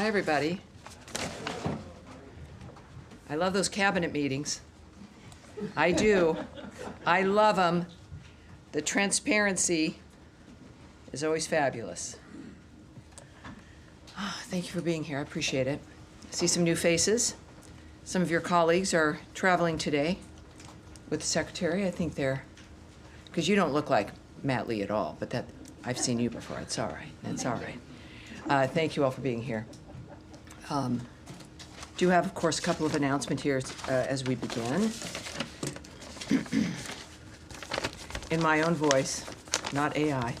Hi, everybody. I love those cabinet meetings. I do. I love them. The transparency is always fabulous. Thank you for being here. I appreciate it. I see some new faces. Some of your colleagues are traveling today with the secretary. I think they're, because you don't look like Matt Lee at all, but that I've seen you before. It's all right. That's all right. Thank you all for being here. Do have, of course, a couple of announcements here as we begin. In my own voice, not AI.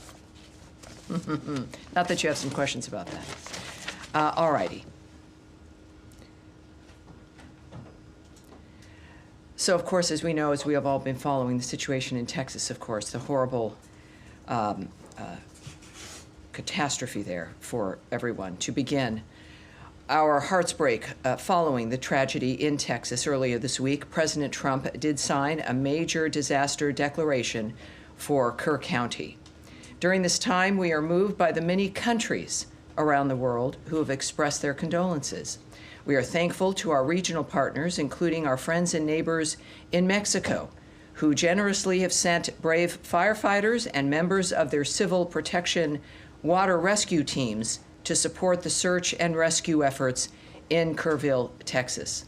Not that you have some questions about that. All righty. So, of course, as we know, as we have all been following the situation in Texas, of course, the horrible catastrophe there for everyone. To begin, our hearts break following the tragedy in Texas earlier this week. President Trump did sign a major disaster declaration for Kerr County. During this time, we are moved by the many countries around the world who have expressed their condolences. We are thankful to our regional partners, including our friends and neighbors in Mexico, who generously have sent brave firefighters and members of their civil protection water rescue teams to support the search and rescue efforts in Kerrville, Texas.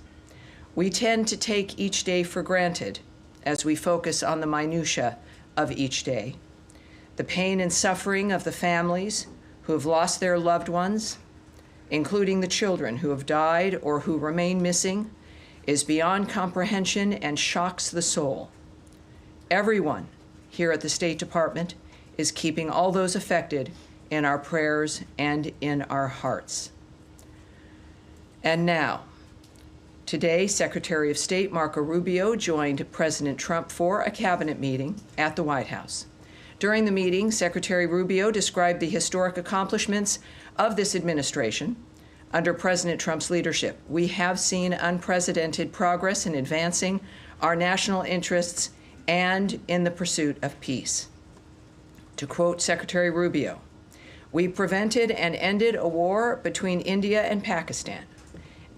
We tend to take each day for granted as we focus on the minutia of each day. The pain and suffering of the families who have lost their loved ones, including the children who have died or who remain missing, is beyond comprehension and shocks the soul. Everyone here at the State Department is keeping all those affected in our prayers and in our hearts. And now, today, Secretary of State Marco Rubio joined President Trump for a cabinet meeting at the White House. During the meeting, Secretary Rubio described the historic accomplishments of this administration under President Trump's leadership. We have seen unprecedented progress in advancing our national interests and in the pursuit of peace. To quote Secretary Rubio, "We prevented and ended a war between India and Pakistan.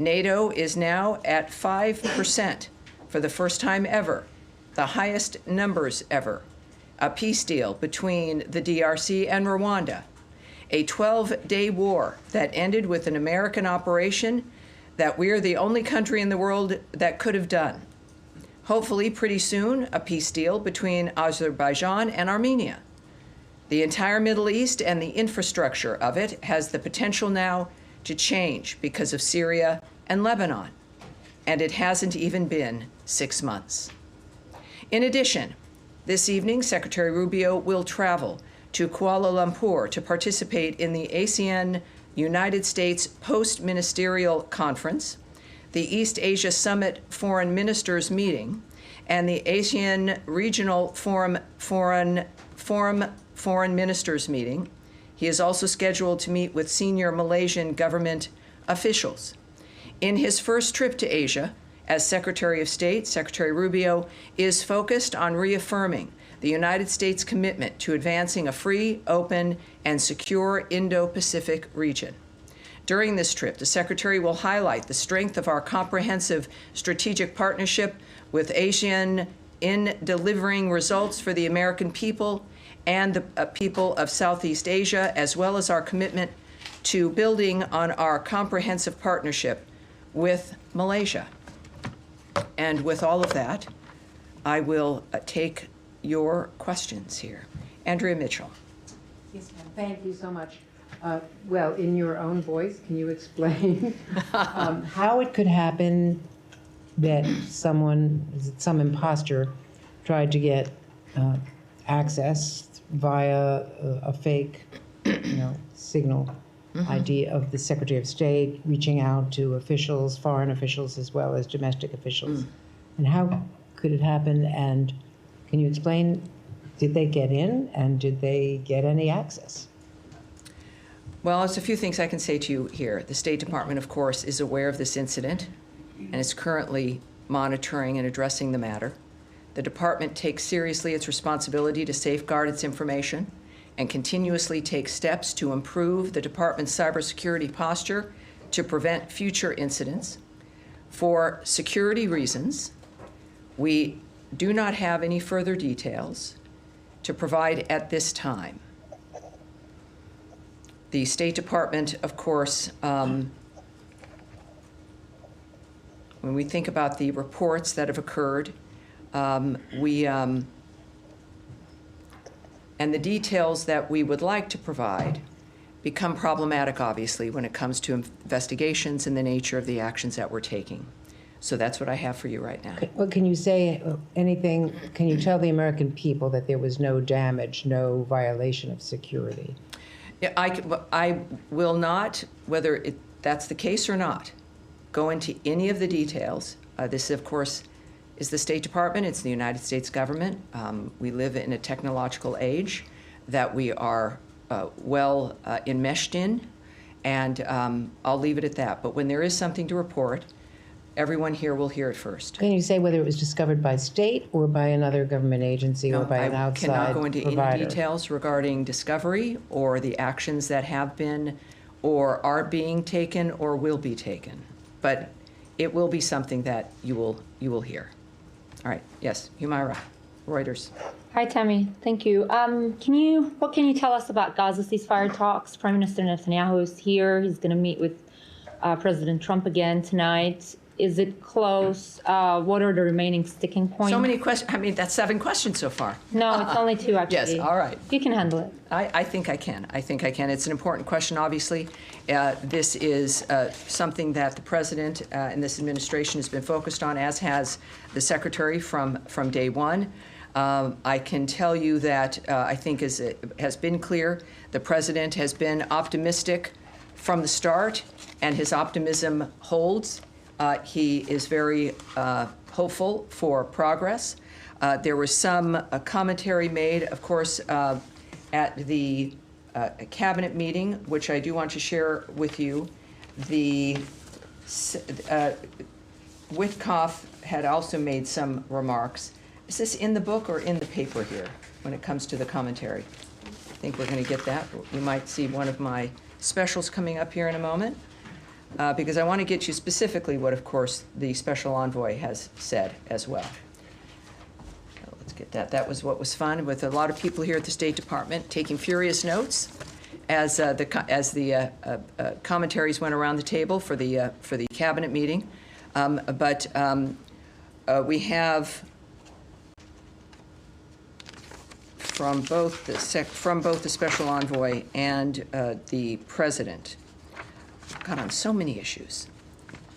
NATO is now at 5% for the first time ever, the highest numbers ever. A peace deal between the DRC and Rwanda. A 12-day war that ended with an American operation that we're the only country in the world that could have done. Hopefully, pretty soon, a peace deal between Azerbaijan and Armenia. The entire Middle East and the infrastructure of it has the potential now to change because of Syria and Lebanon, and it hasn't even been 6 months." In addition, this evening, Secretary Rubio will travel to Kuala Lumpur to participate in the ASEAN United States Post-Ministerial Conference, the East Asia Summit Foreign Ministers Meeting, and the ASEAN Regional Foreign Ministers Meeting. He is also scheduled to meet with senior Malaysian government officials. In his first trip to Asia as Secretary of State, Secretary Rubio is focused on reaffirming the United States' commitment to advancing a free, open, and secure Indo-Pacific region. During this trip, the Secretary will highlight the strength of our comprehensive strategic partnership with ASEAN in delivering results for the American people and the people of Southeast Asia, as well as our commitment to building on our comprehensive partnership with Malaysia. And with all of that, I will take your questions here. Andrea Mitchell. Yes, ma'am. Thank you so much. Well, in your own voice, can you explain how it could happen that some imposter tried to get access via a fake, signal ID of the Secretary of State reaching out to officials, foreign officials, as well as domestic officials? And how could it happen? And can you explain, did they get in and did they get any access? Well, there's a few things I can say to you here. The State Department, of course, is aware of this incident and is currently monitoring and addressing the matter. The department takes seriously its responsibility to safeguard its information and continuously takes steps to improve the department's cybersecurity posture to prevent future incidents. For security reasons, we do not have any further details to provide at this time. The State Department, of course, when we think about the reports that have occurred, and the details that we would like to provide become problematic, obviously, when it comes to investigations and the nature of the actions that we're taking. So that's what I have for you right now. Well, can you say anything, can you tell the American people that there was no damage, no violation of security? Yeah, I will not, whether that's the case or not, go into any of the details. This, of course, is the State Department. It's the United States government. We live in a technological age that we are well enmeshed in, and I'll leave it at that. But when there is something to report, everyone here will hear it first. Can you say whether it was discovered by state or by another government agency or by an outside provider? I cannot go into any details regarding discovery or the actions that have been or are being taken or will be taken. But it will be something that you will hear. All right. Yes, Humaira, Reuters. Hi, Tammy. Thank you. What can you tell us about Gaza ceasefire talks? Prime Minister Netanyahu is here. He's going to meet with President Trump again tonight. Is it close? What are the remaining sticking points? So many questions. I mean, that's 7 questions so far. No, it's only 2, actually. Yes, all right. You can handle it. I think I can. I think I can. It's an important question, obviously. This is something that the president and this administration has been focused on, as has the secretary from day one. I can tell you that I think, as it has been clear, the president has been optimistic from the start, and his optimism holds. He is very hopeful for progress. There was some commentary made, of course, at the cabinet meeting, which I do want to share with you. The Witkoff had also made some remarks. Is this in the book or in the paper here when it comes to the commentary? I think we're going to get that. You might see one of my specials coming up here in a moment. Because I want to get you specifically what, of course, the special envoy has said as well. So let's get that. That was what was fun, with a lot of people here at the State Department taking furious notes as the commentaries went around the table for the cabinet meeting. But we have from both the special envoy and the president. Got on so many issues.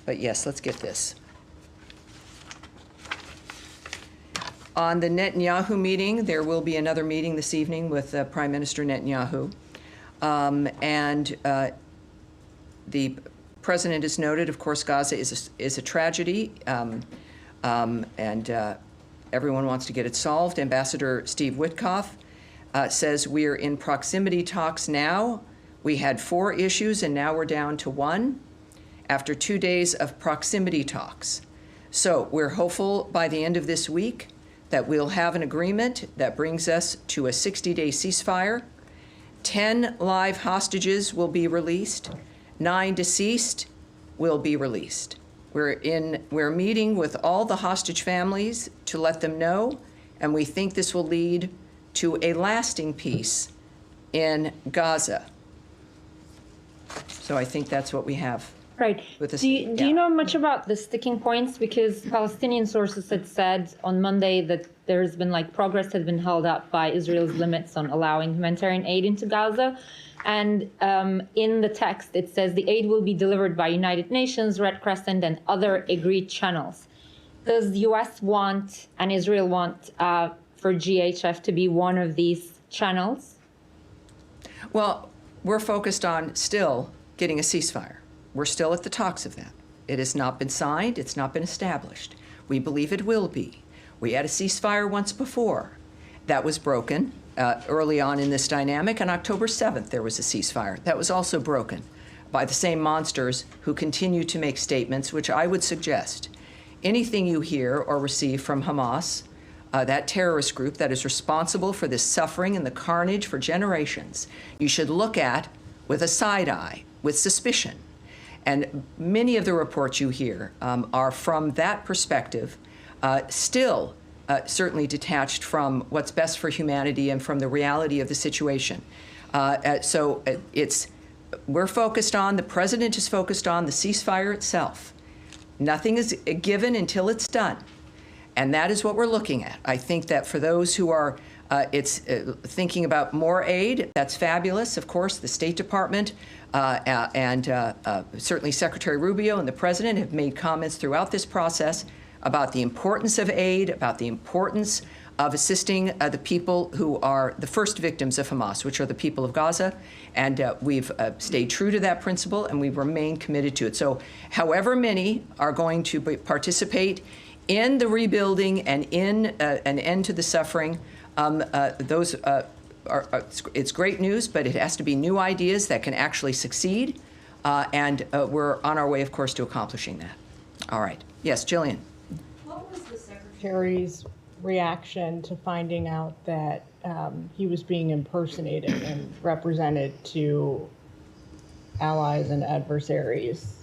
But yes, let's get this. On the Netanyahu meeting, there will be another meeting this evening with Prime Minister Netanyahu. The president has noted, of course, Gaza is a tragedy, and everyone wants to get it solved. Ambassador Steve Witkoff says we're in proximity talks now. We had 4 issues, and now we're down to 1 after 2 days of proximity talks. So we're hopeful by the end of this week that we'll have an agreement that brings us to a 60-day ceasefire. 10 live hostages will be released. 9 deceased will be released. We're meeting with all the hostage families to let them know, and we think this will lead to a lasting peace in Gaza. So I think that's what we have. Right. Do you know much about the sticking points? Because Palestinian sources had said on Monday that there's been progress has been held up by Israel's limits on allowing humanitarian aid into Gaza. And in the text, it says the aid will be delivered by United Nations, Red Crescent, and other agreed channels. Does the U.S. want and Israel want for GHF to be one of these channels? Well, we're focused on still getting a ceasefire. We're still at the talks of that. It has not been signed. It's not been established. We believe it will be. We had a ceasefire once before. That was broken early on in this dynamic. On October 7th, there was a ceasefire. That was also broken by the same monsters who continue to make statements, which I would suggest anything you hear or receive from Hamas, that terrorist group that is responsible for this suffering and the carnage for generations, you should look at with a side eye, with suspicion. And many of the reports you hear are from that perspective, still certainly detached from what's best for humanity and from the reality of the situation. We're focused on, the president is focused on the ceasefire itself. Nothing is given until it's done. And that is what we're looking at. I think that for those who are thinking about more aid, that's fabulous. Of course, the State Department and certainly Secretary Rubio and the president have made comments throughout this process about the importance of aid, about the importance of assisting the people who are the first victims of Hamas, which are the people of Gaza. And we've stayed true to that principle, and we remain committed to it. So however many are going to participate in the rebuilding and in an end to the suffering, it's great news, but it has to be new ideas that can actually succeed. And we're on our way, of course, to accomplishing that. All right. Yes, Jillian. What was the Secretary's reaction to finding out that he was being impersonated and represented to allies and adversaries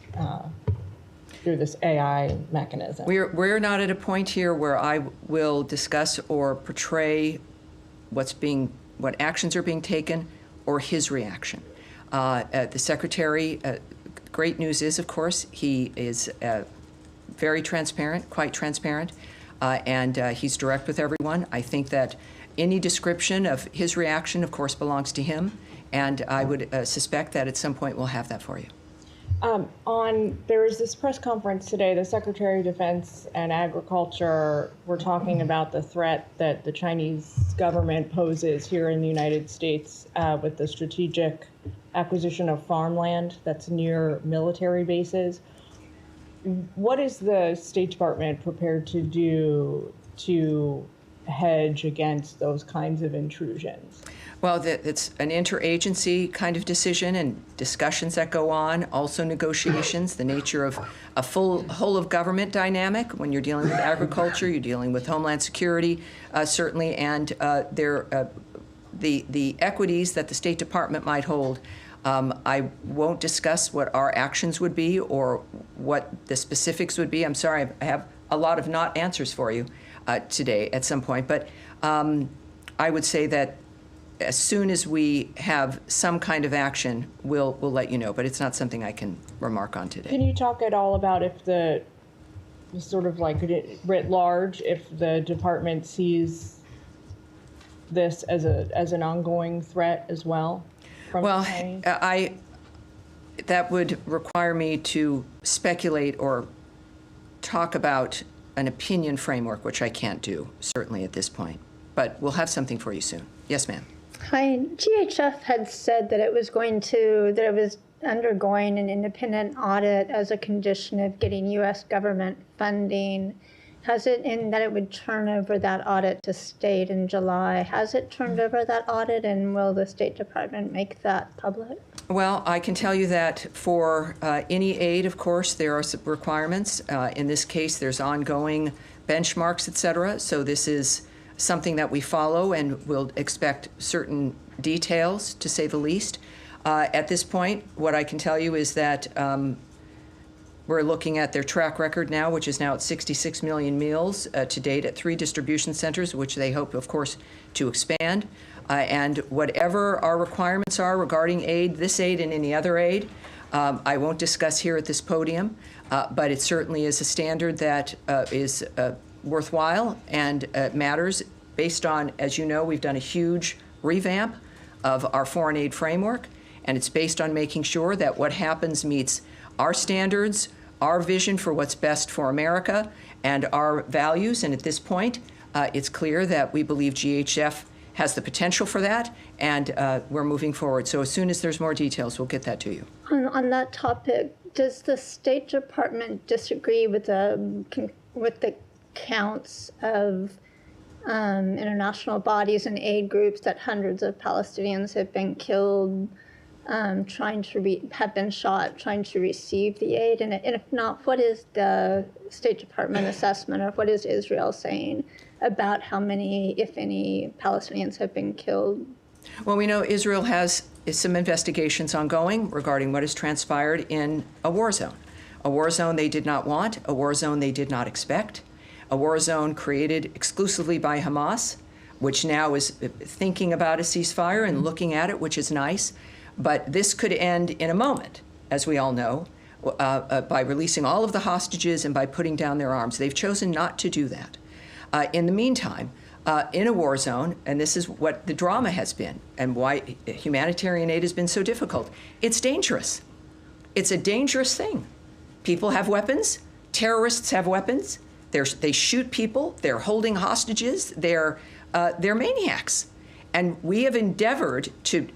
through this AI mechanism? We're not at a point here where I will discuss or portray what actions are being taken or his reaction. The Secretary, great news is, of course, he is very transparent, quite transparent, and he's direct with everyone. I think that any description of his reaction, of course, belongs to him, and I would suspect that at some point we'll have that for you. There was this press conference today, the Secretary of Defense and Agriculture were talking about the threat that the Chinese government poses here in the United States with the strategic acquisition of farmland that's near military bases. What is the State Department prepared to do to hedge against those kinds of intrusions? Well, it's an interagency kind of decision and discussions that go on, also negotiations, the nature of a full whole of government dynamic. When you're dealing with agriculture, you're dealing with Homeland Security, certainly, and the equities that the State Department might hold. I won't discuss what our actions would be or what the specifics would be. I'm sorry, I have a lot of not answers for you today at some point, but I would say that as soon as we have some kind of action, we'll let you know, but it's not something I can remark on today. Can you talk at all about if the sort of like writ large, if the department sees this as an ongoing threat as well? Well, that would require me to speculate or talk about an opinion framework, which I can't do, certainly at this point. But we'll have something for you soon. Yes, ma'am. Hi. GHF had said that it was undergoing an independent audit as a condition of getting U.S. government funding. Has it, in that it would turn over that audit to state in July? Has it turned over that audit, and will the State Department make that public? Well, I can tell you that for any aid, of course, there are some requirements. In this case, there's ongoing benchmarks, et cetera. So this is something that we follow and will expect certain details, to say the least. At this point, what I can tell you is that we're looking at their track record now, which is now at 66 million meals to date at 3 distribution centers, which they hope, of course, to expand. And whatever our requirements are regarding aid, this aid and any other aid, I won't discuss here at this podium, but it certainly is a standard that is worthwhile and matters based on, as you know, we've done a huge revamp of our foreign aid framework, and it's based on making sure that what happens meets our standards, our vision for what's best for America, and our values. And at this point, it's clear that we believe GHF has the potential for that, and we're moving forward. So as soon as there's more details, we'll get that to you. On that topic, does the State Department disagree with the counts of international bodies and aid groups that hundreds of Palestinians have been killed, have been shot trying to receive the aid? And if not, what is the State Department assessment, or what is Israel saying about how many, if any, Palestinians have been killed? Well, we know Israel has some investigations ongoing regarding what has transpired in a war zone. A war zone they did not want, a war zone they did not expect, a war zone created exclusively by Hamas, which now is thinking about a ceasefire and looking at it, which is nice. But this could end in a moment, as we all know, by releasing all of the hostages and by putting down their arms. They've chosen not to do that. In the meantime, in a war zone, and this is what the drama has been and why humanitarian aid has been so difficult, it's dangerous. It's a dangerous thing. People have weapons. Terrorists have weapons. They shoot people. They're holding hostages. They're maniacs. And we have endeavored to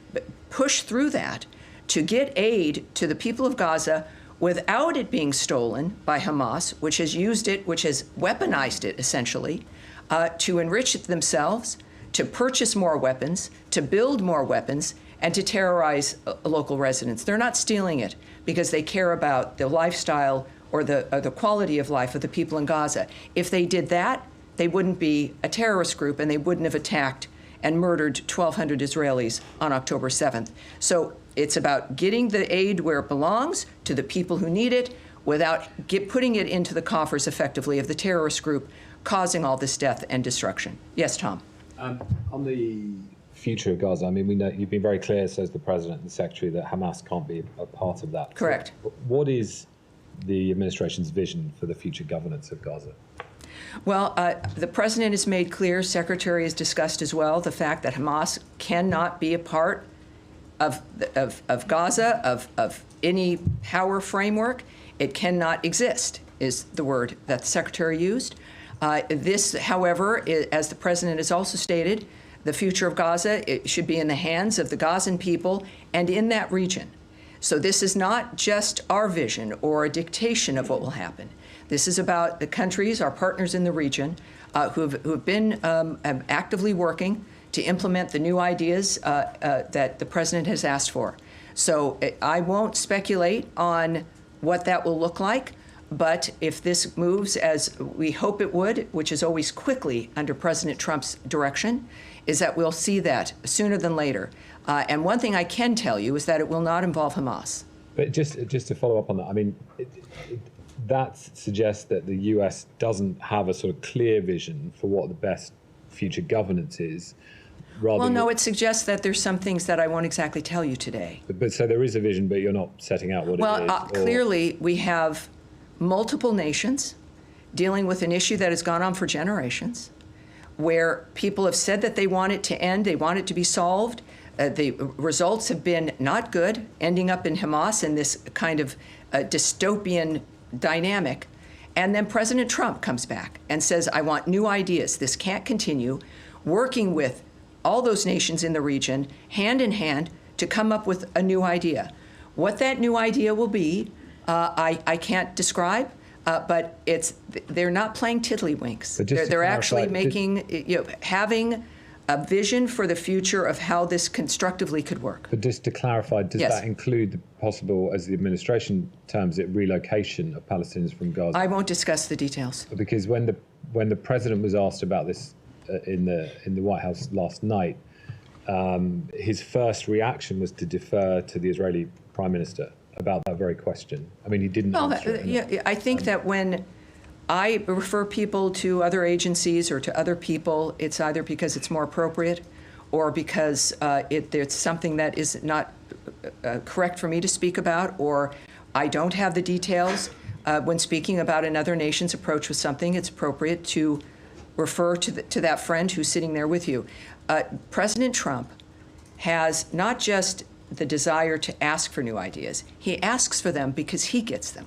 push through that to get aid to the people of Gaza without it being stolen by Hamas, which has used it, which has weaponized it, essentially, to enrich themselves, to purchase more weapons, to build more weapons, and to terrorize local residents. They're not stealing it because they care about the lifestyle or the quality of life of the people in Gaza. If they did that, they wouldn't be a terrorist group and they wouldn't have attacked and murdered 1,200 Israelis on October 7th. So it's about getting the aid where it belongs to the people who need it without putting it into the coffers effectively of the terrorist group causing all this death and destruction. Yes, Tom. On the future of Gaza, I mean, we know you've been very clear, says the President and the Secretary, that Hamas can't be a part of that. Correct. So what is the administration's vision for the future governance of Gaza? Well, the President has made clear, Secretary has discussed as well, the fact that Hamas cannot be a part of Gaza, of any power framework. It cannot exist, is the word that the Secretary used. This, however, as the President has also stated, the future of Gaza, it should be in the hands of the Gazan people and in that region. So this is not just our vision or a dictation of what will happen. This is about the countries, our partners in the region, who have been actively working to implement the new ideas that the President has asked for. So I won't speculate on what that will look like, but if this moves as we hope it would, which is always quickly under President Trump's direction, is that we'll see that sooner than later. And one thing I can tell you is that it will not involve Hamas. But just to follow up on that, I mean, that suggests that the US doesn't have a sort of clear vision for what the best future governance is. Well, no, it suggests that there's some things that I won't exactly tell you today. But so there is a vision, but you're not setting out what it is? Well, clearly we have multiple nations dealing with an issue that has gone on for generations, where people have said that they want it to end, they want it to be solved. The results have been not good, ending up in Hamas in this kind of dystopian dynamic. And then President Trump comes back and says, I want new ideas. This can't continue. Working with all those nations in the region, hand in hand, to come up with a new idea. What that new idea will be, I can't describe, but they're not playing tiddlywinks. They're actually making, having a vision for the future of how this constructively could work. But just to clarify, does that include the possible, as the administration terms it, relocation of Palestinians from Gaza? I won't discuss the details. Because when the president was asked about this in the White House last night, his first reaction was to defer to the Israeli Prime Minister about that very question. I mean, he didn't answer it. I think that when I refer people to other agencies or to other people, it's either because it's more appropriate or because it's something that is not correct for me to speak about, or I don't have the details. When speaking about another nation's approach with something, it's appropriate to refer to that friend who's sitting there with you. President Trump has not just the desire to ask for new ideas. He asks for them because he gets them.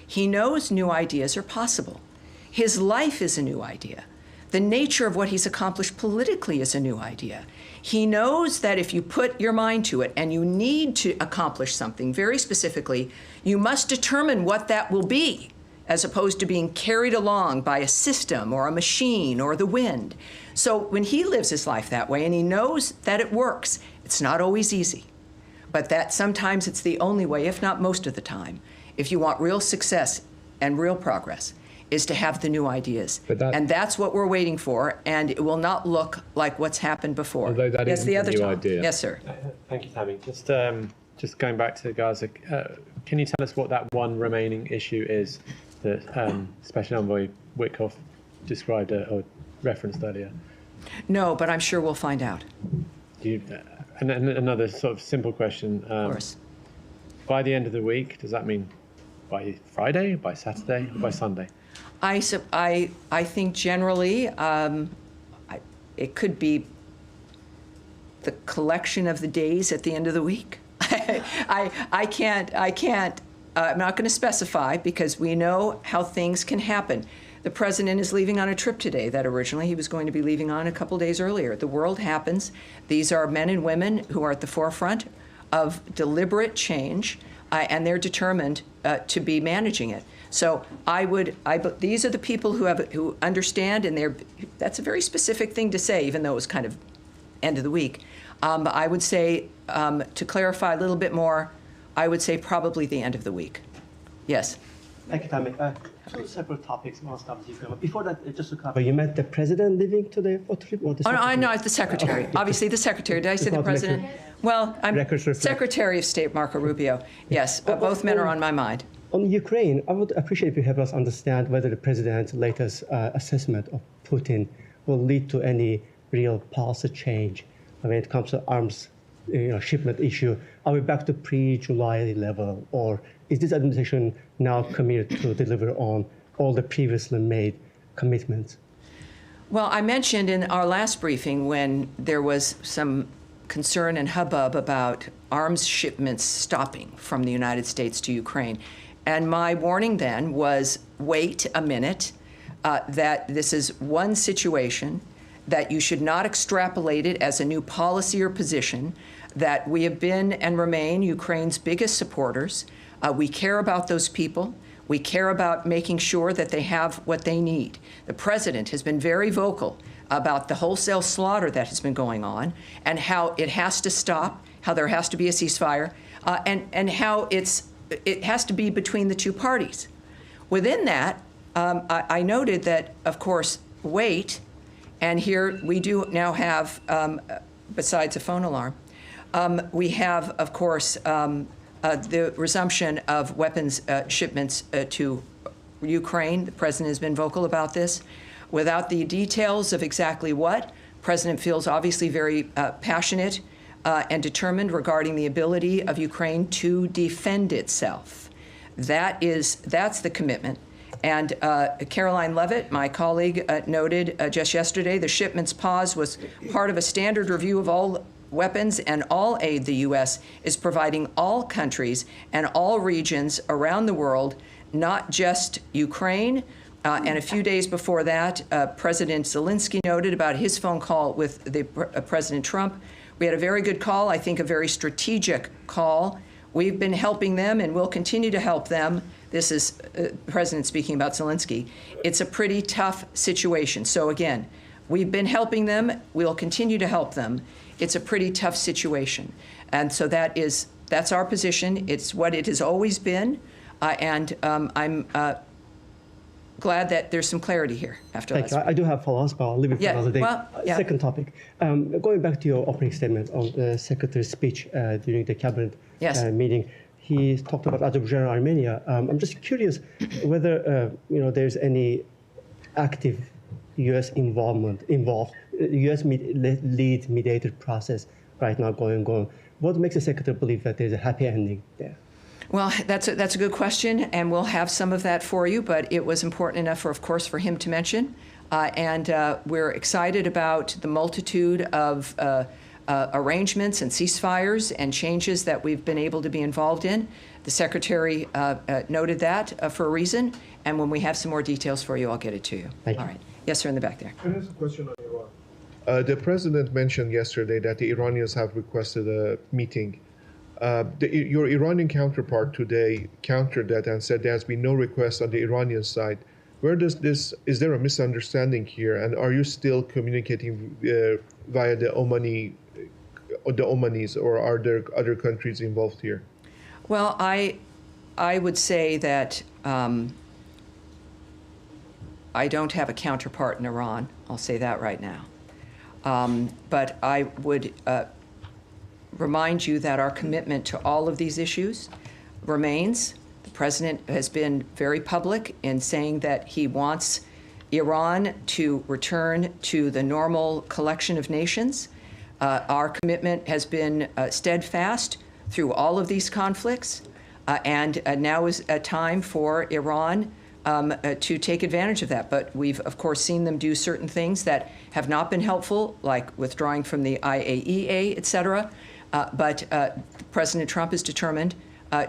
He knows new ideas are possible. His life is a new idea. The nature of what he's accomplished politically is a new idea. He knows that if you put your mind to it and you need to accomplish something very specifically, you must determine what that will be, as opposed to being carried along by a system or a machine or the wind. So when he lives his life that way and he knows that it works, it's not always easy, but that sometimes it's the only way, if not most of the time, if you want real success and real progress. is to have the new ideas. But And that's what we're waiting for, and it will not look like what's happened before. Although that yes, isn't the a other new Tom. idea. Yes, sir. Thank you, Tammy. Just going back to Gaza, can you tell us what that one remaining issue is that Special Envoy Witkoff described or referenced earlier? No, but I'm sure we'll find out. And another sort of simple question. Of course. By the end of the week, does that mean by Friday, by Saturday, or by Sunday? I think generally it could be the collection of the days at the end of the week. I can't, I'm not going to specify because we know how things can happen. The president is leaving on a trip today that originally he was going to be leaving on a couple days earlier. The world happens. These are men and women who are at the forefront of deliberate change, and they're determined to be managing it. So these are the people who understand, and that's a very specific thing to say, even though it was kind of end of the week. I would say, to clarify a little bit more, I would say probably the end of the week. Yes. Thank you, Tammy. Two separate topics. Before that, just to clarify, you meant the president leaving today for trip, or the secretary? No, the secretary. Okay. Obviously, the secretary. Did I say the president? Well, I'm Secretary of State Marco Rubio. Yes, both men are on my mind. On Ukraine, I would appreciate if you help us understand whether the president's latest assessment of Putin will lead to any real policy change when it comes to arms shipment issue. Are we back to pre-July level, or is this administration now committed to deliver on all the previously made commitments? Well, I mentioned in our last briefing when there was some concern and hubbub about arms shipments stopping from the United States to Ukraine. And my warning then was, wait a minute, that this is one situation, that you should not extrapolate it as a new policy or position, that we have been and remain Ukraine's biggest supporters. We care about those people. We care about making sure that they have what they need. The president has been very vocal about the wholesale slaughter that has been going on and how it has to stop, how there has to be a ceasefire, and how it has to be between the two parties. Within that, I noted that, of course, wait, and here we do now have, besides a phone alarm, we have, of course, the resumption of weapons shipments to Ukraine. The president has been vocal about this. Without the details of exactly what, the president feels obviously very passionate and determined regarding the ability of Ukraine to defend itself. That's the commitment. And Caroline Levitt, my colleague, noted just yesterday the shipments pause was part of a standard review of all weapons and all aid the U.S. is providing all countries and all regions around the world, not just Ukraine. And a few days before that, President Zelensky noted about his phone call with President Trump. We had a very good call, I think a very strategic call. We've been helping them and will continue to help them. This is the president speaking about Zelensky. It's a pretty tough situation. So again, we've been helping them. We'll continue to help them. It's a pretty tough situation. And so that's our position. It's what it has always been. And I'm glad that there's some clarity here after last week. I do have follow-ups, but I'll leave it for another day. Well, yeah. Second topic. Going back to your opening statement on the Secretary's speech during the cabinet meeting, he talked about Azerbaijan and Armenia. I'm just curious whether there's any active U.S. involved, U.S. lead mediated process right now going on. What makes the Secretary believe that there's a happy ending there? Well, that's a good question, and we'll have some of that for you, but it was important enough, of course, for him to mention. And we're excited about the multitude of arrangements and ceasefires and changes that we've been able to be involved in. The Secretary noted that for a reason, and when we have some more details for you, I'll get it to you. Thank you. All right. Yes, sir, in the back there. Here's a question on Iran. The president mentioned yesterday that the Iranians have requested a meeting. Your Iranian counterpart today countered that and said there has been no request on the Iranian side. Is there a misunderstanding here? And are you still communicating via the Omanis, or are there other countries involved here? Well, I would say that I don't have a counterpart in Iran. I'll say that right now. But I would remind you that our commitment to all of these issues remains. The president has been very public in saying that he wants Iran to return to the normal collection of nations. Our commitment has been steadfast through all of these conflicts, and now is a time for Iran to take advantage of that. But we've, of course, seen them do certain things that have not been helpful, like withdrawing from the IAEA, et cetera. But President Trump is determined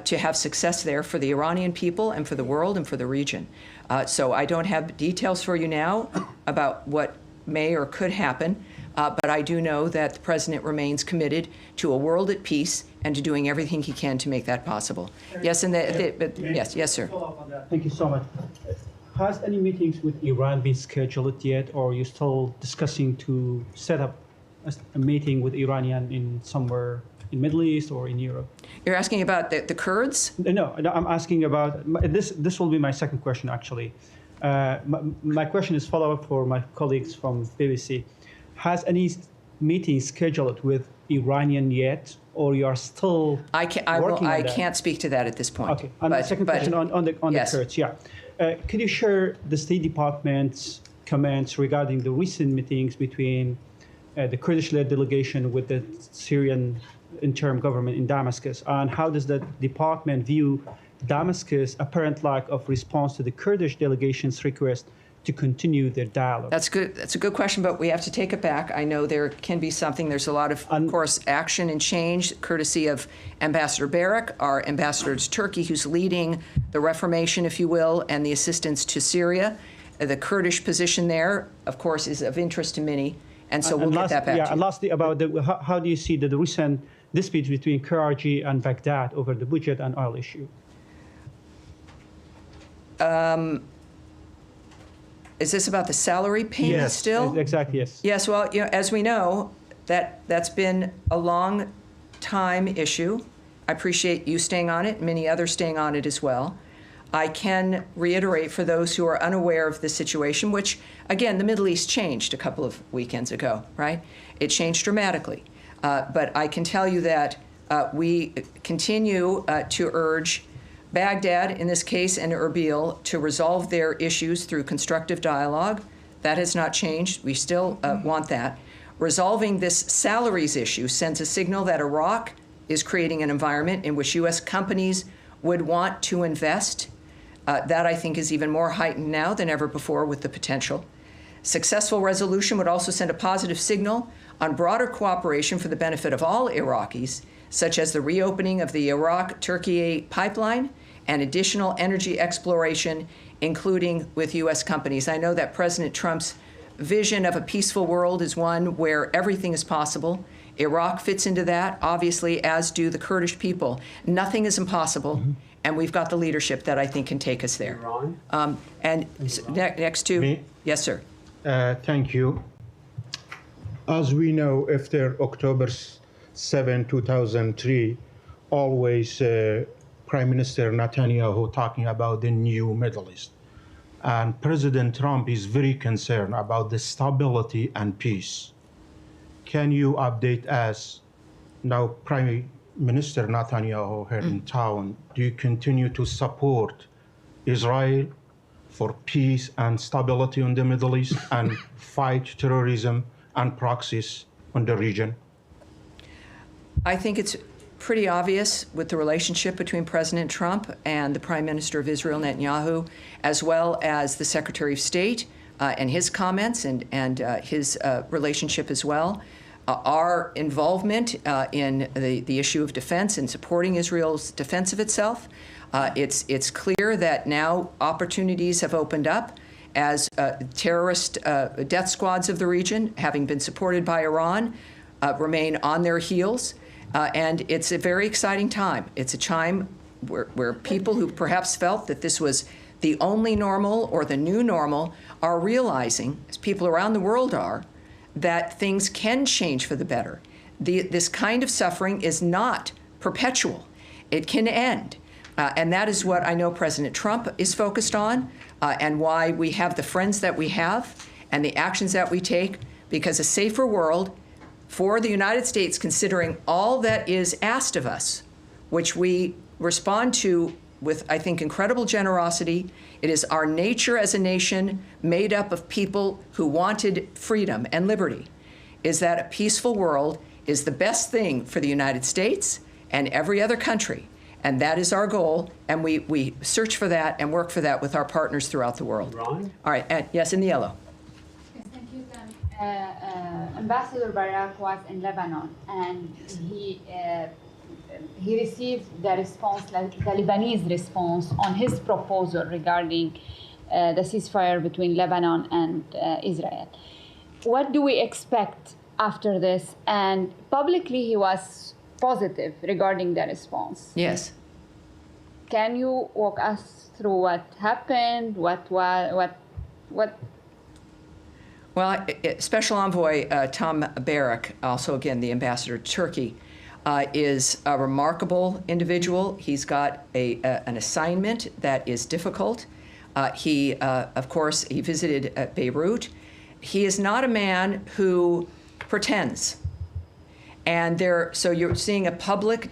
to have success there for the Iranian people and for the world and for the region. So I don't have details for you now about what may or could happen, but I do know that the president remains committed to a world at peace and to doing everything he can to make that possible. Yes, and yes, sir. Follow up on that. Thank you so much. Has any meetings with Iran been scheduled yet, or are you still discussing to set up a meeting with Iranian in somewhere in Middle East or in Europe? You're asking about the Kurds? No, I'm asking about this. This will be my second question, actually. My question is follow-up for my colleagues from BBC. Has any meeting scheduled with Iranian yet, or you are still working on that? I can't speak to that at this point. Okay. And my second question on the yes. Kurds. Yeah. Could you share the State Department's comments regarding the recent meetings between the Kurdish-led delegation with the Syrian interim government in Damascus, and how does the department view Damascus' apparent lack of response to the Kurdish delegation's request to continue their dialogue? That's good. That's a good question, but we have to take it back. I know there can be something. There's a lot of course, action and change, courtesy of Ambassador Barak, our ambassador to Turkey, who's leading the reformation, if you will, and the assistance to Syria. The Kurdish position there, of course, is of interest to many, and so we'll get that back to you. And lastly, about how do you see the recent dispute between KRG and Baghdad over the budget and oil issue? Is this about the salary payment still? Yes, exactly, yes. Yes, well, as we know, that's been a long time issue. I appreciate you staying on it, many others staying on it as well. I can reiterate for those who are unaware of the situation, which, again, the Middle East changed a couple of weekends ago, right? It changed dramatically. But I can tell you that we continue to urge Baghdad, in this case, and Erbil to resolve their issues through constructive dialogue. That has not changed. We still want that. Resolving this salaries issue sends a signal that Iraq is creating an environment in which U.S. companies would want to invest. That, I think, is even more heightened now than ever before with the potential. Successful resolution would also send a positive signal on broader cooperation for the benefit of all Iraqis, such as the reopening of the Iraq-Turkey pipeline and additional energy exploration, including with U.S. companies. I know that President Trump's vision of a peaceful world is one where everything is possible. Iraq fits into that, obviously, as do the Kurdish people. Nothing is impossible, and we've got the leadership that I think can take us there. Next to me? Yes, sir. Thank you. As we know, after October 7, 2003, always Prime Minister Netanyahu talking about the new Middle East. And President Trump is very concerned about the stability and peace. Can you update us now, Prime Minister Netanyahu here in town, do you continue to support Israel for peace and stability in the Middle East and fight terrorism and proxies in the region? I think it's pretty obvious with the relationship between President Trump and the Prime Minister of Israel, Netanyahu, as well as the Secretary of State and his comments and his relationship as well. Our involvement in the issue of defense and supporting Israel's defense of itself. It's clear that now opportunities have opened up as terrorist death squads of the region, having been supported by Iran, remain on their heels. And it's a very exciting time. It's a time where people who perhaps felt that this was the only normal or the new normal are realizing, as people around the world are, that things can change for the better. This kind of suffering is not perpetual. It can end. And that is what I know President Trump is focused on, and why we have the friends that we have and the actions that we take, because a safer world for the United States, considering all that is asked of us, which we respond to with, I think, incredible generosity. It is our nature as a nation made up of people who wanted freedom and liberty, is that a peaceful world is the best thing for the United States and every other country. And that is our goal, and we search for that and work for that with our partners throughout the world. Ron? All right, yes, in the yellow. Yes, thank you, Ambassador Barak was in Lebanon, and he received the response, like the Lebanese response, on his proposal regarding the ceasefire between Lebanon and Israel. What do we expect after this? And publicly, he was positive regarding the response. Yes. Can you walk us through what happened? What? Well, Special Envoy Tom Barak, also again the ambassador to Turkey, is a remarkable individual. He's got an assignment that is difficult. Of course, he visited Beirut. He is not a man who pretends. And so you're seeing a public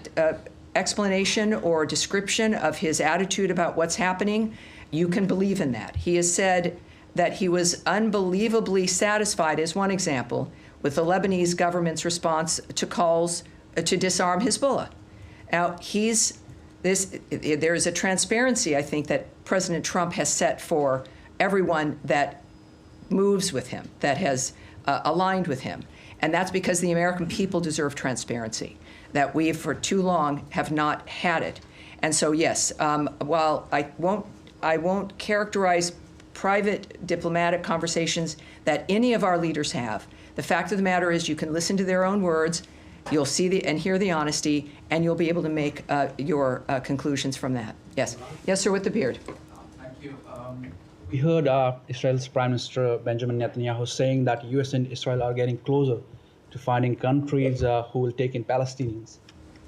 explanation or description of his attitude about what's happening. You can believe in that. He has said that he was unbelievably satisfied, as one example, with the Lebanese government's response to calls to disarm Hezbollah. Now, there is a transparency, I think, that President Trump has set for everyone that moves with him, that has aligned with him. And that's because the American people deserve transparency, that we, for too long, have not had it. And so, yes, while I won't characterize private diplomatic conversations that any of our leaders have, the fact of the matter is you can listen to their own words, you'll see and hear the honesty, and you'll be able to make your conclusions from that. Yes. Yes, sir, with the beard. Thank you. We heard Israel's Prime Minister Benjamin Netanyahu saying that U.S. and Israel are getting closer to finding countries who will take in Palestinians.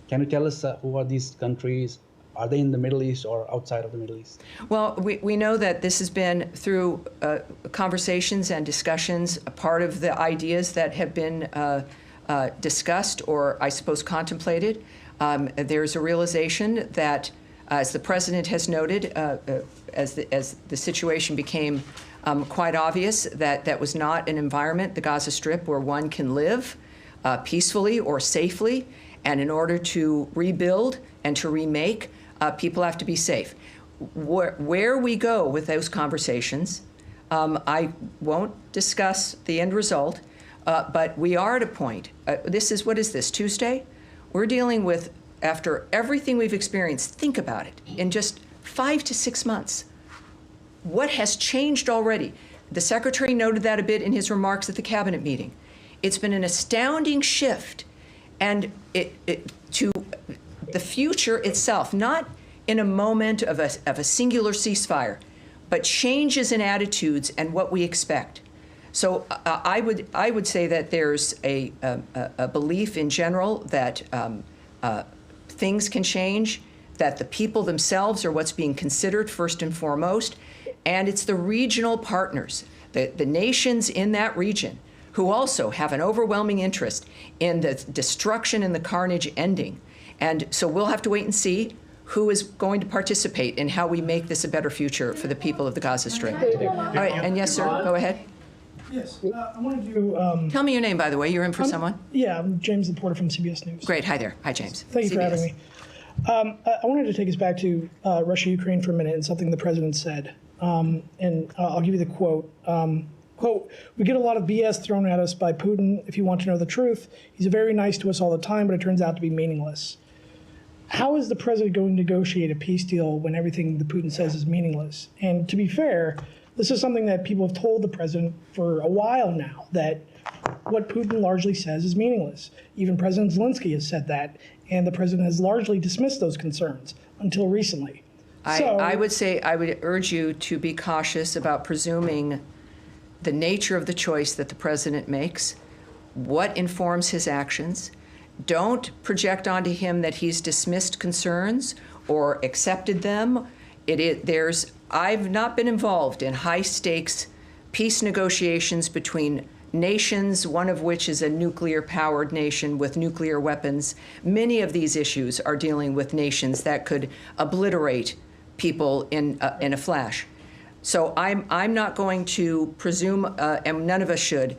Can you tell us who are these countries? Are they in the Middle East or outside of the Middle East? Well, we know that this has been through conversations and discussions, a part of the ideas that have been discussed or, I suppose, contemplated. There's a realization that, as the president has noted, as the situation became quite obvious, that was not an environment, the Gaza Strip, where one can live peacefully or safely. And in order to rebuild and to remake, people have to be safe. Where we go with those conversations, I won't discuss the end result, but we are at a point. What is this, Tuesday? We're dealing with, after everything we've experienced, think about it, in just 5 to 6 months. What has changed already? The secretary noted that a bit in his remarks at the cabinet meeting. It's been an astounding shift, and to the future itself, not in a moment of a singular ceasefire, but changes in attitudes and what we expect. So I would say that there's a belief in general that things can change, that the people themselves are what's being considered first and foremost, and it's the regional partners, the nations in that region, who also have an overwhelming interest in the destruction and the carnage ending. And so we'll have to wait and see who is going to participate in how we make this a better future for the people of the Gaza Strip. All right, and yes, sir, go ahead. Yes, I wanted to... Tell me your name, by the way. You're in for someone? Yeah, I'm James Laporta from CBS News. Great. Hi there. Hi, James. Thank you for having me. I wanted to take us back to Russia-Ukraine for a minute and something the president said. And I'll give you the quote. Quote, "We get a lot of BS thrown at us by Putin. If you want to know the truth, he's very nice to us all the time, but it turns out to be meaningless." How is the president going to negotiate a peace deal when everything that Putin says is meaningless? And to be fair, this is something that people have told the president for a while now, that what Putin largely says is meaningless. Even President Zelensky has said that, and the president has largely dismissed those concerns until recently. I would urge you to be cautious about presuming the nature of the choice that the president makes, what informs his actions. Don't project onto him that he's dismissed concerns or accepted them. I've not been involved in high-stakes peace negotiations between nations, one of which is a nuclear-powered nation with nuclear weapons. Many of these issues are dealing with nations that could obliterate people in a flash. So I'm not going to presume, and none of us should,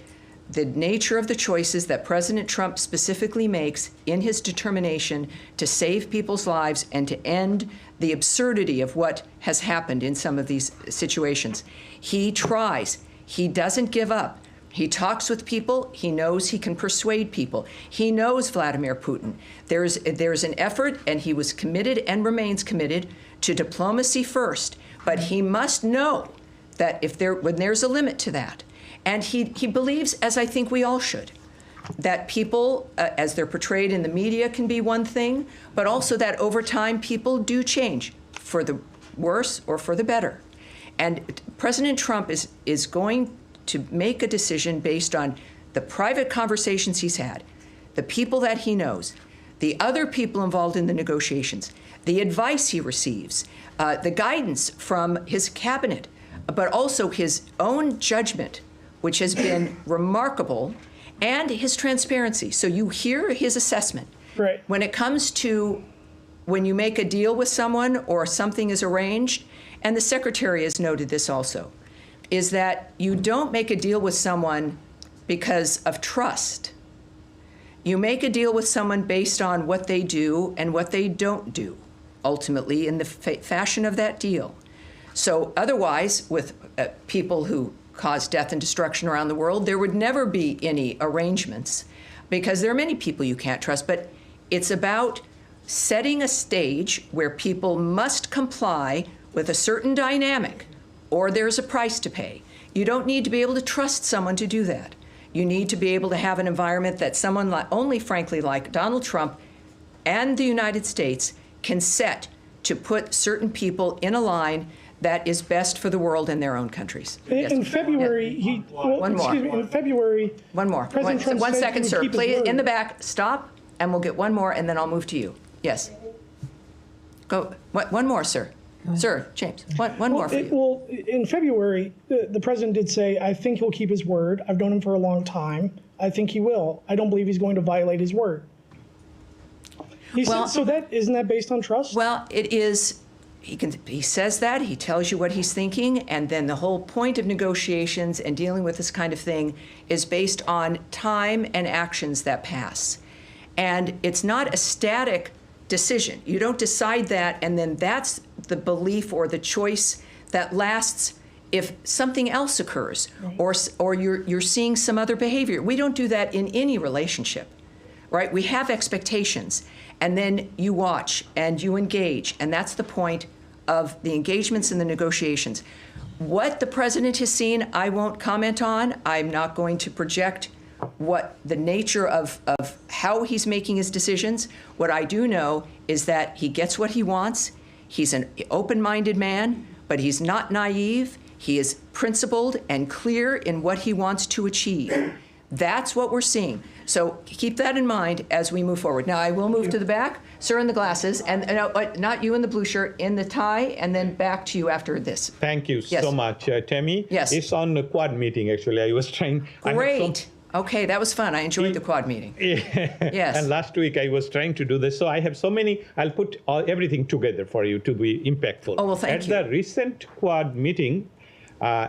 the nature of the choices that President Trump specifically makes in his determination to save people's lives and to end the absurdity of what has happened in some of these situations. He tries. He doesn't give up. He talks with people. He knows he can persuade people. He knows Vladimir Putin. There's an effort, and he was committed and remains committed to diplomacy first. But he must know that when there's a limit to that, and he believes, as I think we all should, that people, as they're portrayed in the media, can be one thing, but also that over time people do change for the worse or for the better. And President Trump is going to make a decision based on the private conversations he's had, the people that he knows, the other people involved in the negotiations, the advice he receives, the guidance from his cabinet, but also his own judgment, which has been remarkable, and his transparency. So you hear his assessment. Right. When it comes to when you make a deal with someone or something is arranged, and the secretary has noted this also, is that you don't make a deal with someone because of trust. You make a deal with someone based on what they do and what they don't do, ultimately in the fashion of that deal. So otherwise, with people who cause death and destruction around the world, there would never be any arrangements because there are many people you can't trust. But it's about setting a stage where people must comply with a certain dynamic or there's a price to pay. You don't need to be able to trust someone to do that. You need to be able to have an environment that someone only, frankly, like Donald Trump and the United States can set to put certain people in a line that is best for the world and their own countries. In February, One more. In February, One more. President Trump One said second, he would sir. keep his Please, word. in the back, stop, and we'll get one more, and then I'll move to you. Yes. Go. One more, sir. Sir, James, one more for you. Well, in February, the president did say, I think he'll keep his word. I've known him for a long time. I think he will. I don't believe he's going to violate his word. Isn't that based on trust? Well, it is. He says that, he tells you what he's thinking, and then the whole point of negotiations and dealing with this kind of thing is based on time and actions that pass. And it's not a static decision. You don't decide that, and then that's the belief or the choice that lasts if something else occurs, or you're seeing some other behavior. We don't do that in any relationship, right? We have expectations, and then you watch and you engage, and that's the point of the engagements and the negotiations. What the president has seen, I won't comment on. I'm not going to project what the nature of how he's making his decisions. What I do know is that he gets what he wants. He's an open-minded man, but he's not naive. He is principled and clear in what he wants to achieve. That's what we're seeing. So keep that in mind as we move forward. Now, I will move to the back. Sir in the glasses, and not you in the blue shirt, in the tie, and then back to you after this. Thank you so much, Tammy. Yes. It's on the Quad meeting, actually. I was trying. Great. Okay, that was fun. I enjoyed the Quad meeting. Yes. And last week I was trying to do this. So I have so many, I'll put everything together for you to be impactful. Oh, well, thank you. At the recent Quad meeting,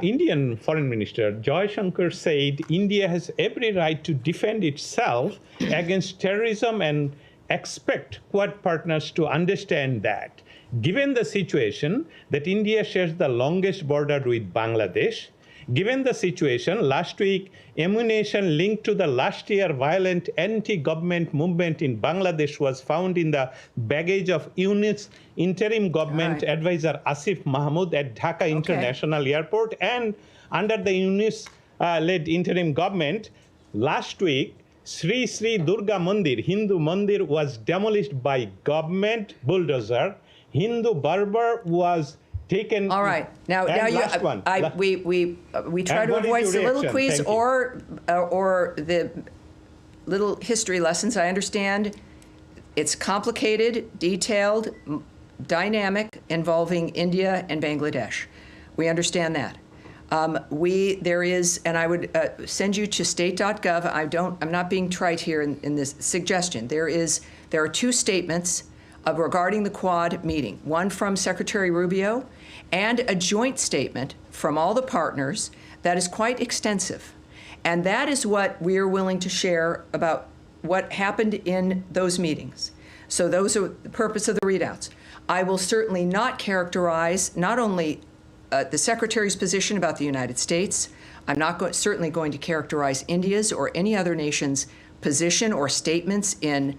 Indian Foreign Minister Joy Shankar said India has every right to defend itself against terrorism and expect Quad partners to understand that. Given the situation that India shares the longest border with Bangladesh, given the situation, last week, ammunition linked to the last year violent anti-government movement in Bangladesh was found in the baggage of UNIS interim government advisor Asif Mahmood at Dhaka International Airport. And under the UNIS-led interim government, last week, Sri Sri Durga Mandir, Hindu Mandir, was demolished by government bulldozer. Hindu Barber was taken. All right. Now you. Last one. We try to avoid soliloquies or the little history lessons. I understand it's complicated, detailed. dynamic involving India and Bangladesh. We understand that. There is, and I would send you to state.gov. I'm not being trite here in this suggestion. There are two statements regarding the Quad meeting, one from Secretary Rubio and a joint statement from all the partners that is quite extensive. And that is what we are willing to share about what happened in those meetings. So those are the purpose of the readouts. I will certainly not characterize not only the Secretary's position about the United States. I'm not certainly going to characterize India's or any other nation's position or statements in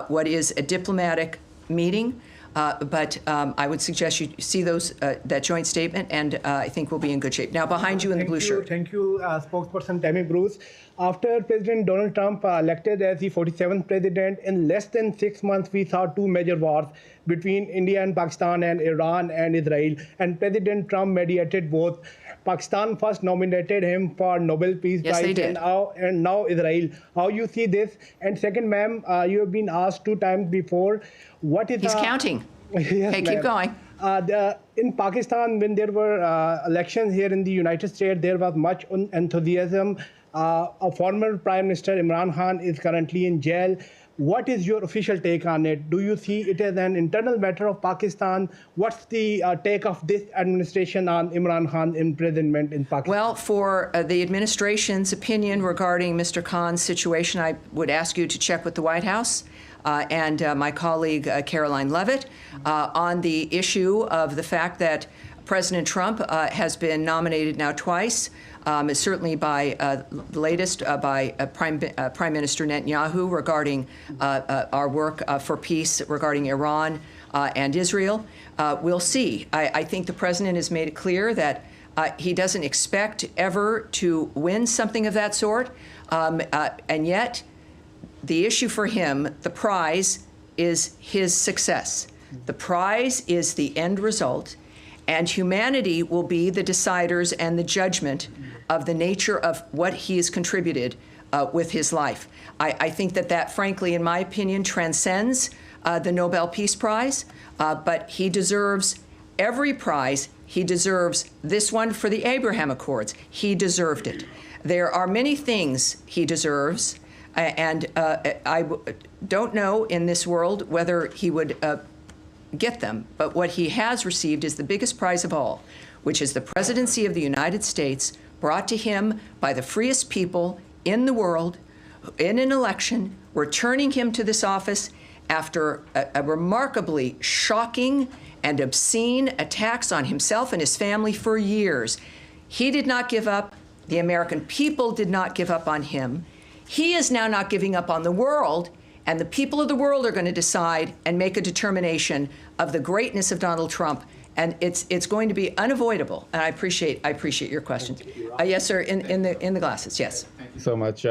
what is a diplomatic meeting. But I would suggest you see that joint statement, and I think we'll be in good shape. Now, behind you in the blue shirt. Thank you, spokesperson Tammy Bruce. After President Donald Trump elected as the 47th president, in less than 6 months, we saw two major wars between India and Pakistan and Iran and Israel. And President Trump mediated both. Pakistan first nominated him for Nobel Peace Yes, Prize, they did. and now Israel. How you see this? And second, ma'am, you have been asked 2 times before. What is He's counting. Yes, Okay, keep going. In Pakistan, when there were elections here in the United States, there was much enthusiasm. A former Prime Minister Imran Khan is currently in jail. What is your official take on it? Do you see it as an internal matter of Pakistan? What's the take of this administration on Imran Khan's imprisonment in Pakistan? Well, for the administration's opinion regarding Mr. Khan's situation, I would ask you to check with the White House and my colleague Caroline Leavitt on the issue of the fact that President Trump has been nominated now twice, certainly by the latest by Prime Minister Netanyahu regarding our work for peace regarding Iran and Israel. We'll see. I think the president has made it clear that he doesn't expect ever to win something of that sort, and yet the issue for him, the prize, is his success. The prize is the end result, and humanity will be the deciders and the judgment of the nature of what he has contributed with his life. I think that, frankly, in my opinion, transcends the Nobel Peace Prize, but he deserves every prize. He deserves this one for the Abraham Accords. He deserved it. There are many things he deserves, and I don't know in this world whether he would get them, but what he has received is the biggest prize of all, which is the presidency of the United States, brought to him by the freest people in the world in an election, returning him to this office after a remarkably shocking and obscene attacks on himself and his family for years. He did not give up. The American people did not give up on him. He is now not giving up on the world, and the people of the world are going to decide and make a determination of the greatness of Donald Trump, and it's going to be unavoidable. And I appreciate your question. Yes, sir. In the glasses. Yes. Thank you so much.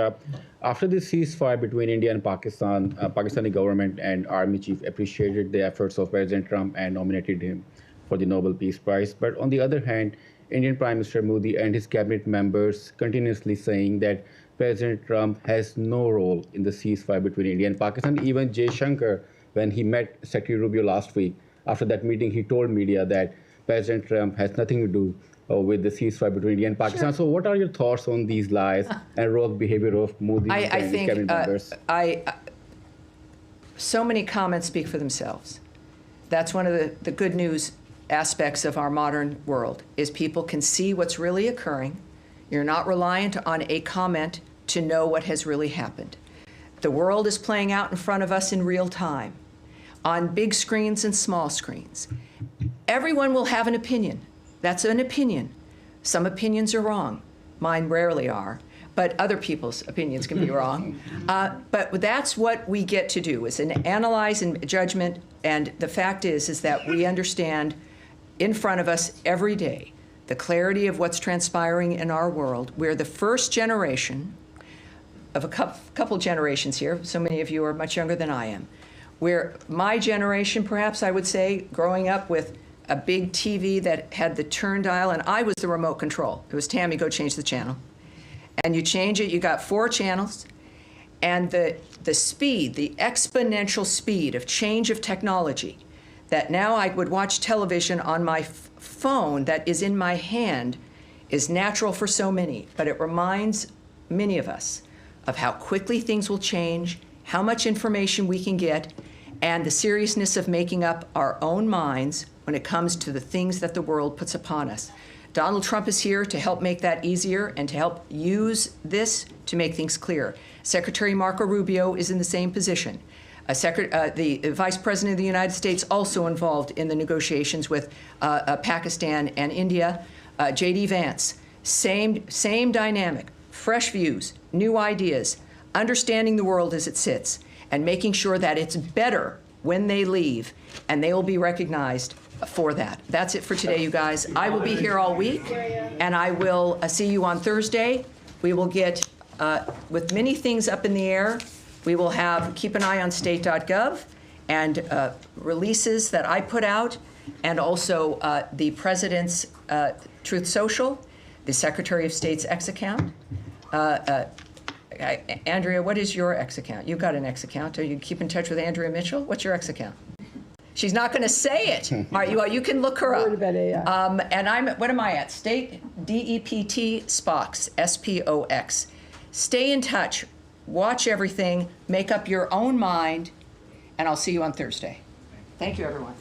After the ceasefire between India and Pakistan, Pakistani government and army chief appreciated the efforts of President Trump and nominated him for the Nobel Peace Prize. But on the other hand, Indian Prime Minister Modi and his cabinet members continuously saying that President Trump has no role in the ceasefire between India and Pakistan. Even Jay Shankar, when he met Secretary Rubio last week, after that meeting, he told media that President Trump has nothing to do with the ceasefire between India and Pakistan. Sure. So what are your thoughts on these lies and rogue behavior of Modi and his cabinet members? So many comments speak for themselves. That's one of the good news aspects of our modern world, is people can see what's really occurring. You're not reliant on a comment to know what has really happened. The world is playing out in front of us in real time, on big screens and small screens. Everyone will have an opinion. That's an opinion. Some opinions are wrong. Mine rarely are, but other people's opinions can be wrong. But that's what we get to do, is an analyze and judgment. And the fact is that we understand in front of us every day the clarity of what's transpiring in our world. We're the first generation of a couple generations here. So many of you are much younger than I am. Where my generation, perhaps I would say, growing up with a big TV that had the turn dial, and I was the remote control. It was, Tammy, go change the channel. And you change it, you got 4 channels, and the speed, the exponential speed of change of technology that now I would watch television on my phone that is in my hand is natural for so many, but it reminds many of us of how quickly things will change, how much information we can get, and the seriousness of making up our own minds when it comes to the things that the world puts upon us. Donald Trump is here to help make that easier and to help use this to make things clear. Secretary Marco Rubio is in the same position. The Vice President of the United States also involved in the negotiations with Pakistan and India. J.D. Vance, same dynamic, fresh views, new ideas, understanding the world as it sits, and making sure that it's better when they leave, and they will be recognized for that. That's it for today, you guys. I will be here all week, and I will see you on Thursday. We will get, with many things up in the air, we will keep an eye on state.gov and releases that I put out, and also the President's Truth Social, the Secretary of State's X account. Andrea, what is your X account? You've got an X account. Do you keep in touch with Andrea Mitchell? What's your X account? She's not going to say it. All right, you can look her up. And what am I at? State DEPT Spox, SPOX. Stay in touch. Watch everything. Make up your own mind. And I'll see you on Thursday. Thank you, everyone.